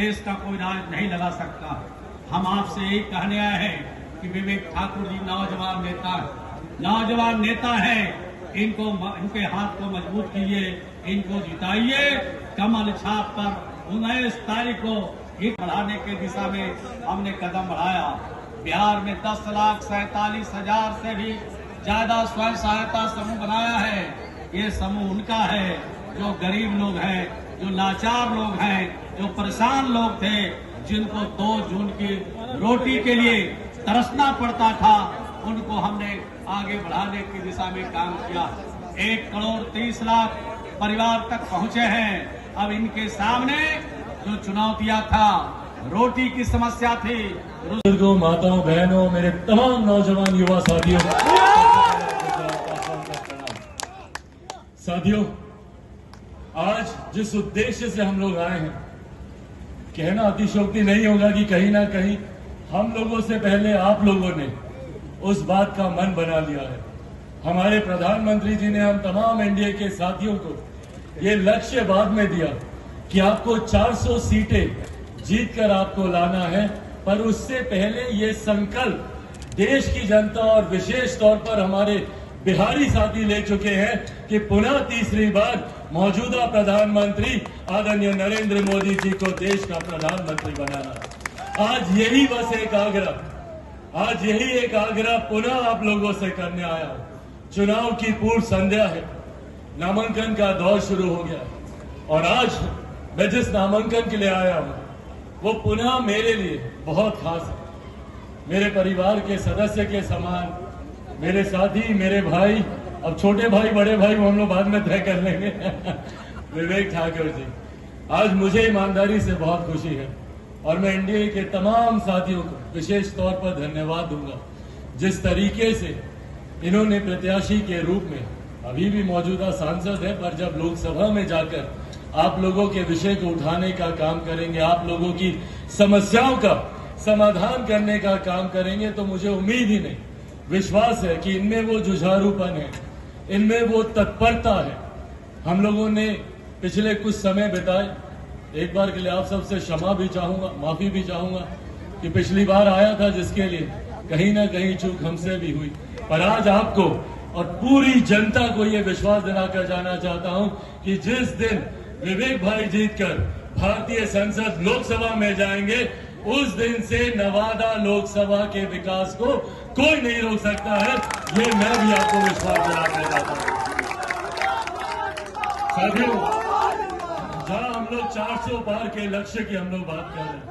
देश का कोई राज नहीं लगा सकता। हम आपसे यही कहने आए हैं कि विवेक ठाकुर जी नौजवान नेता है, इनके हाथ को मजबूत कीजिए, इनको जिताइए। कमल छाप पर 19 तारीख को ईट बढ़ाने के दिशा में हमने कदम बढ़ाया। बिहार में 10,47,000 से भी ज्यादा स्वयं सहायता समूह बनाया है। ये समूह उनका है जो गरीब लोग हैं, जो लाचार लोग हैं, जो परेशान लोग थे, जिनको 2 जून की रोटी के लिए तरसना पड़ता था, उनको हमने आगे बढ़ाने की दिशा में काम किया। 1,30,00,000 परिवार तक पहुंचे हैं। अब इनके सामने जो चुनौतियां था, रोटी की समस्या थी। बुजुर्गों, माताओं, बहनों, मेरे तमाम नौजवान युवा साथियों, आज जिस उद्देश्य से हम लोग आए हैं, कहना अतिशयोक्ति नहीं होगा कि कहीं ना कहीं हम लोगों से पहले आप लोगों ने उस बात का मन बना लिया है। हमारे प्रधानमंत्री जी ने हम तमाम एनडीए के साथियों को ये लक्ष्य बाद में दिया कि आपको 400 सीटें जीतकर आपको लाना है, पर उससे पहले ये संकल्प देश की जनता और विशेष तौर पर हमारे बिहारी साथी ले चुके हैं कि पुनः तीसरी बार मौजूदा प्रधानमंत्री आदरणीय नरेंद्र मोदी जी को देश का प्रधानमंत्री बनाना। आज यही बस एक आग्रह पुनः आप लोगों से करने आया हूं। चुनाव की पूर्व संध्या है, नामांकन का दौर शुरू हो गया और आज मैं जिस नामांकन के लिए आया हूं वो पुनः मेरे लिए बहुत खास है। मेरे परिवार के सदस्य के समान, मेरे साथी, मेरे भाई, अब छोटे भाई बड़े भाई वो हम लोग बाद में तय कर लेंगे विवेक ठाकुर जी, आज मुझे ईमानदारी से बहुत खुशी है और मैं एनडीए के तमाम साथियों को विशेष तौर पर धन्यवाद दूंगा। जिस तरीके से इन्होंने प्रत्याशी के रूप में, अभी भी मौजूदा सांसद है, पर जब लोकसभा में जाकर आप लोगों के विषय को उठाने का काम करेंगे, आप लोगों की समस्याओं का समाधान करने का काम करेंगे, तो मुझे उम्मीद ही नहीं, विश्वास है कि इनमें वो जुझारूपन है, इनमें वो तत्परता है। हम लोगों ने पिछले कुछ समय बिताए, एक बार के लिए आप सबसे क्षमा भी चाहूंगा, माफी भी चाहूंगा कि पिछली बार आया था जिसके लिए कहीं ना कहीं चूक हमसे भी हुई, पर आज आपको और पूरी जनता को ये विश्वास दिलाकर जाना चाहता हूं कि जिस दिन विवेक भाई जीतकर भारतीय संसद लोकसभा में जाएंगे, उस दिन से नवादा लोकसभा के विकास को कोई नहीं रोक सकता है। ये मैं भी आपको विश्वास दिलाना चाहता हूं। साथियों, जहां हम लोग 400 पार के लक्ष्य की हम लोग बात कर रहे हैं,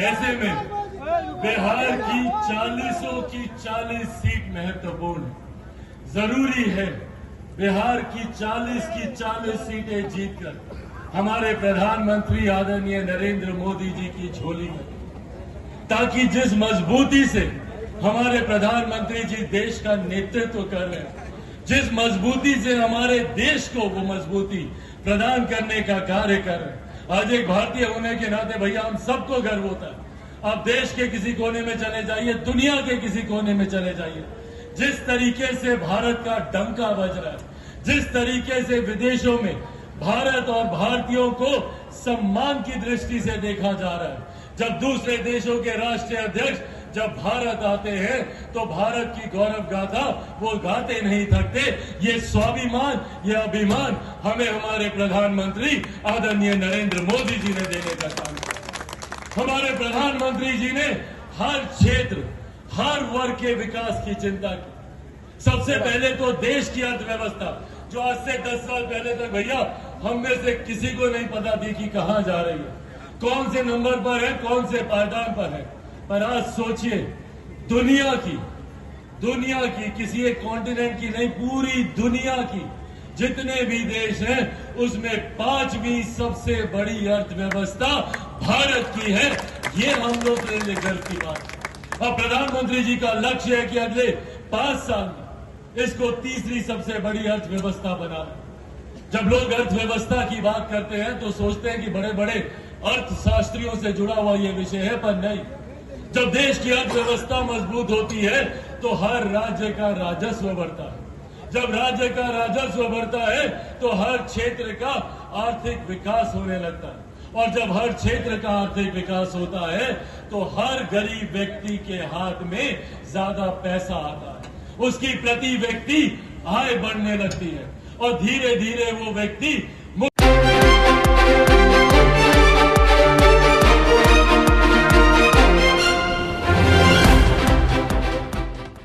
ऐसे में बिहार की 40 सीट महत्वपूर्ण है। जरूरी है बिहार की 40 सीटें जीतकर हमारे प्रधानमंत्री आदरणीय नरेंद्र मोदी जी की झोली में, ताकि जिस मजबूती से हमारे प्रधानमंत्री जी देश का नेतृत्व कर रहे हैं, जिस मजबूती से हमारे देश को वो मजबूती प्रदान करने का कार्य कर रहे हैं, आज एक भारतीय होने के नाते भैया हम सबको गर्व होता है। आप देश के किसी कोने में चले जाइए, दुनिया के किसी कोने में चले जाइए, जिस तरीके से भारत का डंका बज रहा है, जिस तरीके से विदेशों में भारत और भारतीयों को सम्मान की दृष्टि से देखा जा रहा है, जब दूसरे देशों के राष्ट्रीय अध्यक्ष जब भारत आते हैं तो भारत की गौरव गाथा वो गाते नहीं थकते। ये स्वाभिमान, ये अभिमान हमें हमारे प्रधानमंत्री आदरणीय नरेंद्र मोदी जी ने देने का काम किया। हमारे प्रधानमंत्री जी ने हर क्षेत्र, हर वर्ग के विकास की चिंता की। सबसे पहले तो देश की अर्थव्यवस्था, जो आज से 10 साल पहले तक भैया हम में से किसी को नहीं पता थी कि कहां जा रही है, कौन से नंबर पर है, कौन से पायदान पर है, पर आज सोचिए दुनिया की किसी एक कॉन्टिनेंट की नहीं, पूरी दुनिया की जितने भी देश हैं उसमें 5वीं सबसे बड़ी अर्थव्यवस्था भारत की है। ये हम लोग के लिए गर्व की बात है। और प्रधानमंत्री जी का लक्ष्य है कि अगले 5 साल में इसको तीसरी सबसे बड़ी अर्थव्यवस्था बनाना। जब लोग अर्थव्यवस्था की बात करते हैं तो सोचते हैं कि बड़े बड़े अर्थशास्त्रियों से जुड़ा हुआ ये विषय है, पर नहीं। जब देश की अर्थव्यवस्था मजबूत होती है तो हर राज्य का राजस्व बढ़ता है। जब राज्य का राजस्व बढ़ता है तो हर क्षेत्र का आर्थिक विकास होने लगता है, और जब हर क्षेत्र का आर्थिक विकास होता है तो हर गरीब व्यक्ति के हाथ में ज्यादा पैसा आता है, उसकी प्रति व्यक्ति आय बढ़ने लगती है, और धीरे धीरे वो व्यक्ति